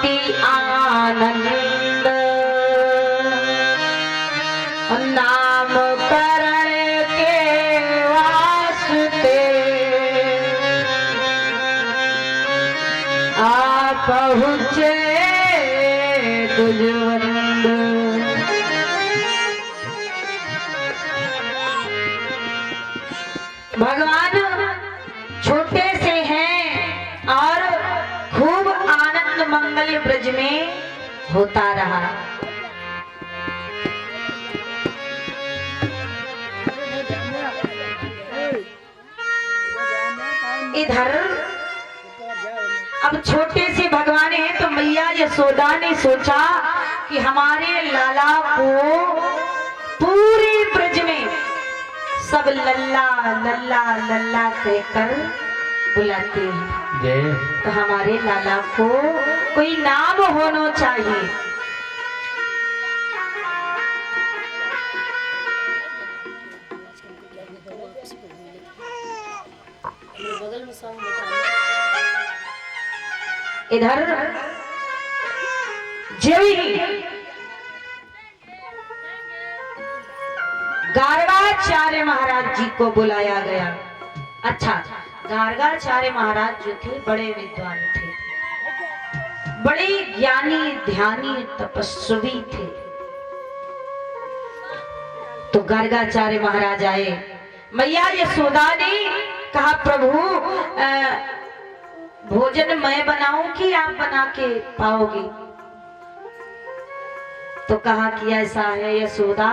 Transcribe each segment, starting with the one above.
शांति आनंद नाम करण के वास्ते आ पहुँचे तुझवंद। भगवान छोटे से हैं और खूब आनंद मंगल ब्रज में होता रहा। इधर अब छोटे से भगवान हैं तो मैया यशोदा ने सोचा कि हमारे लाला को पूरे ब्रज में सब लल्ला लल्ला लल्ला कहकर बुलाते हैं, तो हमारे लाला को कोई नाम होना चाहिए। इधर जब ही गार्गाचार्य महाराज जी को बुलाया गया। अच्छा, गार्गाचार्य महाराज जो थे बड़े विद्वान थे, बड़े ज्ञानी ध्यानी तपस्वी थे। तो गार्गाचार्य महाराज आए, मैया यशोदा ने कहा प्रभु भोजन मैं बनाऊं कि आप बना के पाओगे? तो कहा कि ऐसा है यशोदा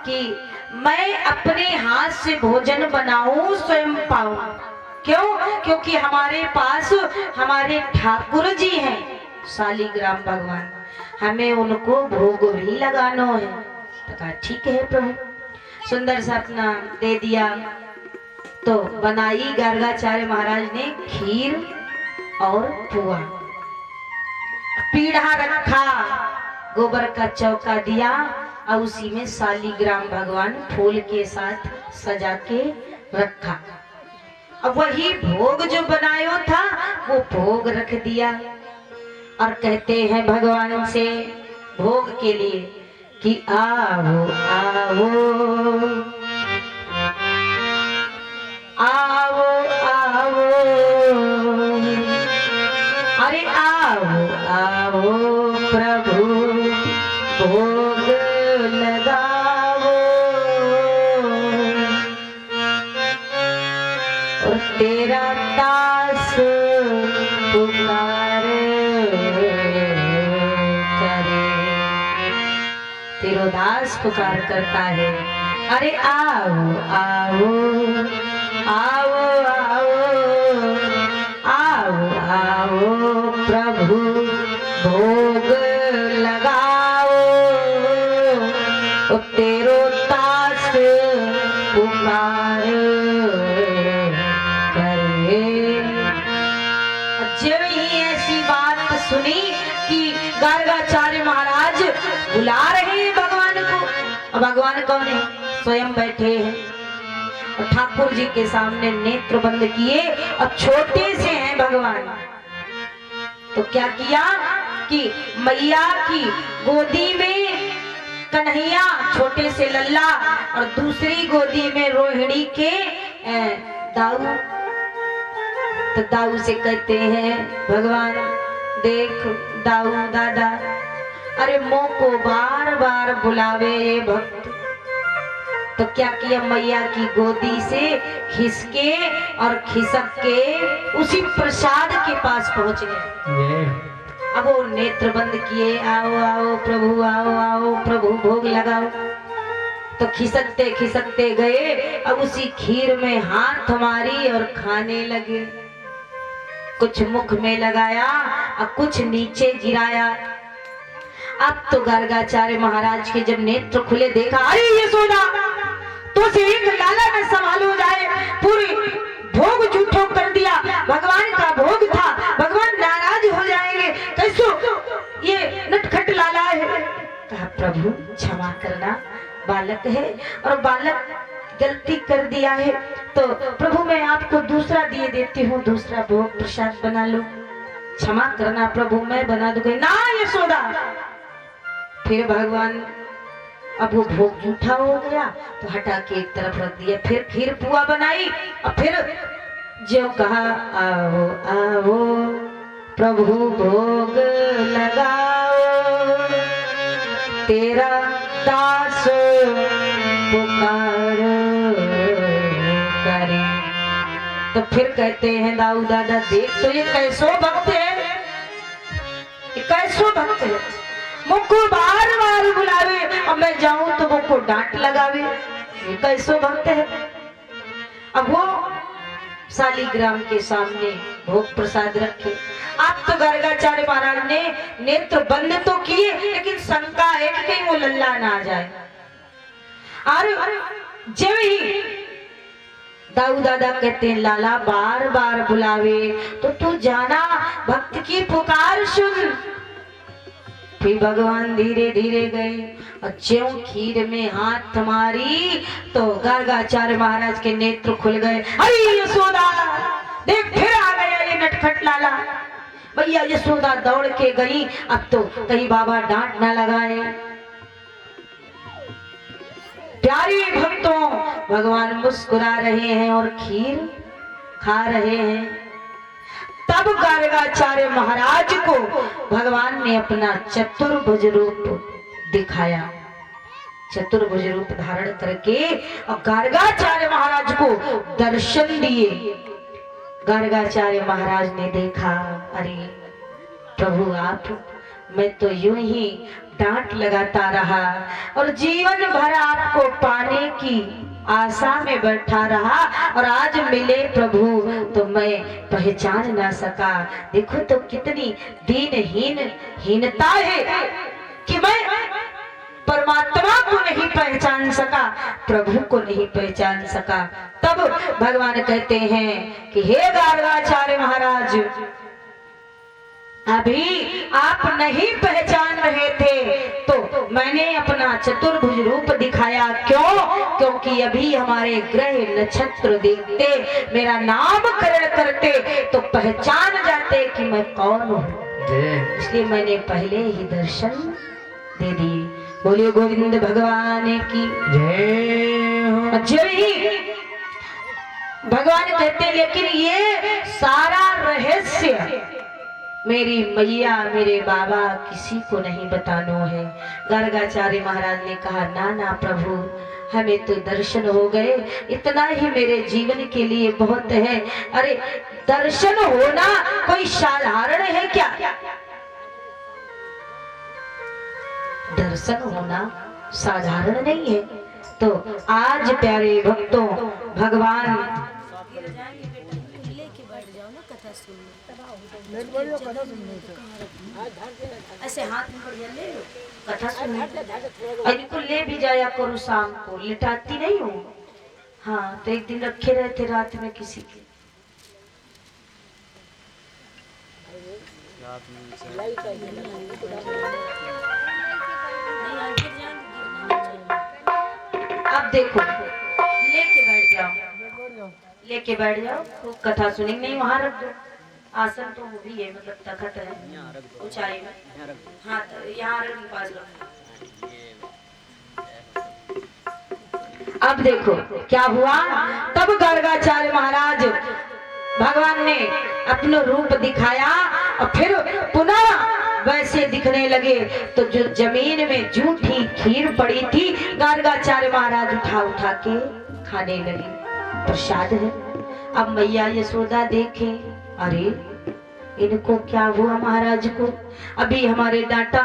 कि मैं अपने हाथ से भोजन बनाऊं स्वयं पाऊं। क्यों? क्योंकि हमारे पास हमारे ठाकुर जी हैं शालिग्राम भगवान, हमें उनको भोग भी लगाना है। तो कहा ठीक है प्रभु। सुंदर सा अपना दे दिया। तो बनाई गार्गाचार्य महाराज ने खीर और पुआ, पीढ़ा रखा, गोबर का चौका दिया और उसी में शालिग्राम भगवान फूल के साथ सजा के रखा। अब वही भोग जो बनाया था वो भोग रख दिया और कहते हैं भगवान से भोग के लिए कि आओ आओ आओ आओ, अरे आओ आओ प्रभु भोग लगाओ और तेरा दास पुकार करे। तेरा दास पुकार करता है, अरे आओ आओ आओ आओ आओ आओ प्रभु भोग लगाओ तेरो दास पुकार करे। जब ही ऐसी बात सुनी कि गार्गाचार्य महाराज बुला रहे हैं भगवान को, भगवान कौन है? स्वयं बैठे हैं और ठाकुर जी के सामने नेत्र बंद किए और छोटे से हैं भगवान। तो क्या किया कि मैया की गोदी में कन्हैया छोटे से लल्ला और दूसरी गोदी में रोहिणी के दाऊ। तो दाऊ से कहते हैं भगवान देख दाऊ दादा, अरे मोह को बार बार बुलावे ये भक्त। तो क्या किया, मैया की गोदी से खिसके और खिसक के उसी प्रसाद के पास पहुंच गए। अब वो नेत्र बंद किए, आओ आओ प्रभु आओ आओ प्रभु भोग लगाओ। तो खिसकते खिसकते गए, अब उसी खीर में हाथ मारी और खाने लगे। कुछ मुख में लगाया और कुछ नीचे गिराया। अब तो गार्गाचार्य महाराज के जब नेत्र खुले, देखा अरे यशोदा तो से एक लाला न संभालो जाए, पूरी भोग झूठो कर दिया, भगवान का भोग था, भगवान नाराज हो जाएंगे, कैसो ये नटखट लाला है। कहा प्रभु क्षमा करना, बालक है और बालक गलती कर दिया है, तो प्रभु मैं आपको दूसरा दिए देती हूँ, दूसरा भोग प्रसाद बना लो। क्षमा करना प्रभु, मैं बना दूंगी। ना यशोदा। फिर भगवान, अब वो भोग जूठा हो गया तो हटा के एक तरफ रख दिया। फिर खीर पुआ बनाई और फिर जो कहा, आओ आओ प्रभु भोग लगाओ, तेरा दास पुकार करे। तो फिर कहते हैं दाऊ दादा, देख तो ये कैसो भक्त है, ये कैसो भक्त है, मुझको बार बार बुलावे और मैं जाऊं तो मुझको डांट लगावे, ये कैसो भक्त है। अब वो शालिग्राम के सामने भोग प्रसाद रखे। आप तो गर्गाचार्य महाराज ने नेत्र बंद तो किए, लेकिन शंका है कि कहीं वो लल्ला ना आ जाए। और जब ही दाऊ दादा कहते हैं, लाला बार बार बुलावे तो तू जाना, भक्त की पुकार सुन। फिर भगवान धीरे धीरे गए और ज्यों खीर में हाथ मारी तो गर्गाचार्य महाराज के नेत्र खुल गए। अरे यशोदा, देख फिर आ गया ये नटखट लाला। भैया यशोदा दौड़ के गई, अब तो कहीं बाबा डांट ना लगाए। प्यारे भक्तों, भगवान मुस्कुरा रहे हैं और खीर खा रहे हैं। तब गर्गाचार्य महाराज को भगवान ने अपना चतुर्भुज रूप दिखाया। चतुर्भुज रूप धारण करके और गर्गाचार्य महाराज को दर्शन दिए। गर्गाचार्य महाराज ने देखा, अरे प्रभु आप, मैं तो यूं ही डांट लगाता रहा और जीवन भर आपको पाने की आशा में बैठा रहा, और आज मिले प्रभु तो मैं पहचान ना सका। देखो तो कितनी हीनता है कि मैं परमात्मा को नहीं पहचान सका, प्रभु को नहीं पहचान सका। तब भगवान कहते हैं कि हे गर्गाचार्य महाराज, अभी आप नहीं पहचान रहे थे तो मैंने अपना चतुर्भुज रूप दिखाया। क्यों? क्योंकि अभी हमारे ग्रह नक्षत्र देखते, मेरा नामकरण करते तो पहचान जाते कि मैं कौन हूँ, इसलिए मैंने पहले ही दर्शन दे दिए। बोलिए गोविंद भगवान की जय। जय ही भगवान कहते, लेकिन ये सारा रहस्य मेरी मैया मेरे बाबा किसी को नहीं बताना है। गर्गाचार्य महाराज ने कहा, ना ना प्रभु, हमें तो दर्शन हो गए, इतना ही मेरे जीवन के लिए बहुत है। अरे दर्शन होना कोई साधारण है क्या? दर्शन होना साधारण नहीं है। तो आज प्यारे भक्तों, भगवान ऐसे हाथ में बढ़िया ले लो, कथा सुन, इनको ले भी जाया करो शाम को, लिटाती नहीं हूँ। हाँ, तो एक दिन रखे रहे थे रात में किसी के। अब देखो, लेके बैठ जाओ, खूब कथा सुनेंगे। नहीं, वहां रख दो, आसन तो वो भी है, मतलब तखत है ऊंचाई में। हाँ, तो यहाँ रख, पास रखो। अब देखो क्या हुआ। तब गर्गाचार्य महाराज, भगवान ने अपना रूप दिखाया और फिर पुनः वैसे दिखने लगे। तो जो जमीन में जूठी खीर पड़ी थी, गर्गाचार्य महाराज उठा उठा के खाने लगे। प्रसाद है। अब मैया यशोदा देखे, अरे इनको क्या हुआ महाराज को? अभी हमारे डांटा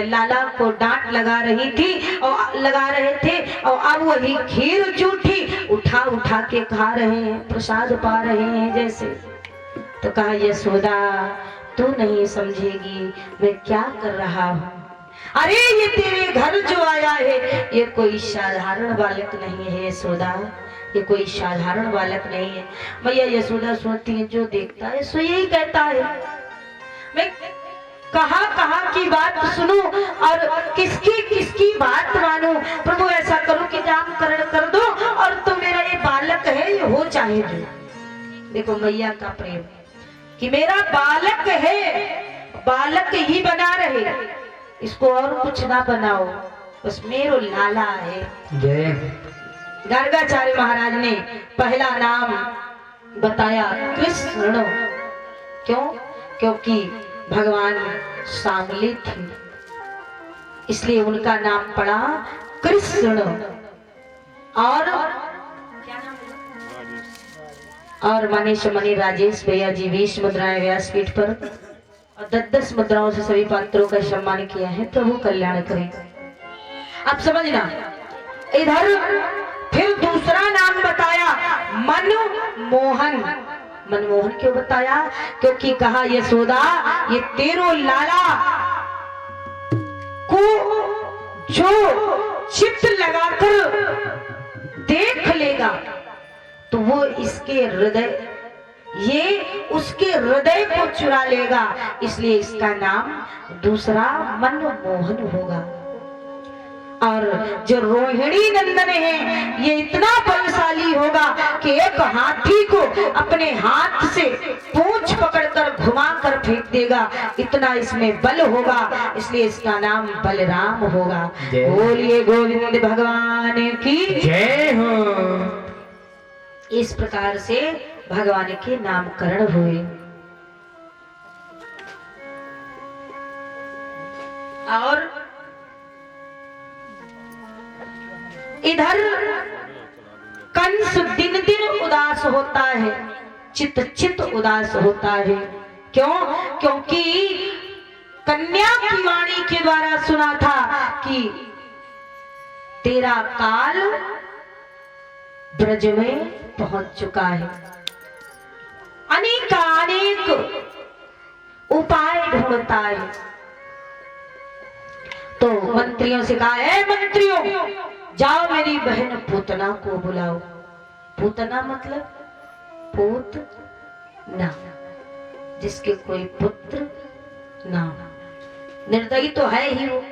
लाला को डांट लगा रही थी और लगा रहे थे, और अब वही खीर जूठी उठा उठा के खा रहे हैं, प्रसाद पा रहे हैं जैसे। तो कहा, यशोदा तू नहीं समझेगी मैं क्या कर रहा हूँ। अरे ये तेरे घर जो आया है, ये कोई साधारण बालक नहीं है यशोदा, ये कोई साधारण बालक नहीं है। मैया यशोदा सोचती है, जो देखता है सो यही कहता है। मैं कहाँ कहाँ की बात सुनूं और किसकी किसकी बात मानूं। प्रभु ऐसा करो कि नामकरण कर दो और तो मेरा ये बालक है, ये हो चाहे जो। देखो मैया का प्रेम कि मेरा बालक है, बालक ही बना रहे, इसको और कुछ ना बनाओ, बस मेरो लाला है। जय। गर्गाचार्य महाराज ने पहला नाम बताया कृष्ण। क्यों? क्योंकि भगवान सांवले थे, इसलिए उनका नाम पड़ा कृष्ण। और मनीष मणि राजेश भैया जी 20 मुद्राएं व्यासपीठ पर और 10-10 मुद्राओं से सभी पात्रों का सम्मान किया है। प्रभु कल्याण करें। अब समझना, इधर फिर दूसरा नाम बताया मनमोहन। मनमोहन क्यों बताया? क्योंकि कहा यशोदा ये तेरो लाला को जो चित्त लगाकर देख लेगा तो वो इसके हृदय, ये उसके हृदय को चुरा लेगा, इसलिए इसका नाम दूसरा मनमोहन होगा। और जो रोहिणी नंदन है ये इतना बलशाली होगा कि एक हाथी को अपने हाथ से पूंछ पकड़कर घुमाकर फेंक देगा, इतना इसमें बल होगा, इसलिए इसका नाम बलराम होगा। बोलिए गोविंद भगवान की जय हो। इस प्रकार से भगवान के नामकरण हुए। और इधर कंस दिन दिन उदास होता है, चित उदास होता है। क्यों? क्योंकि कन्या की वाणी के द्वारा सुना था कि तेरा काल ब्रज में पहुंच चुका है। अनेक उपाय ढूंढता है। तो मंत्रियों से कहा, है मंत्रियों जाओ मेरी बहन पूतना को बुलाओ। पूतना मतलब पूत ना, जिसके कोई पुत्र ना। निर्दयी तो है ही वो,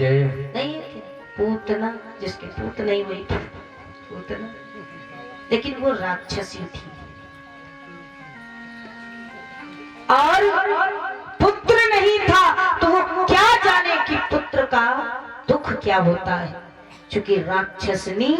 नहीं है पूतना, जिसके पुत्र नहीं हुई पूतना, लेकिन वो राक्षसी थी और पुत्र नहीं था, तो वो क्या जाने कि पुत्र का दुख क्या होता है। क्योंकि राक्षसनी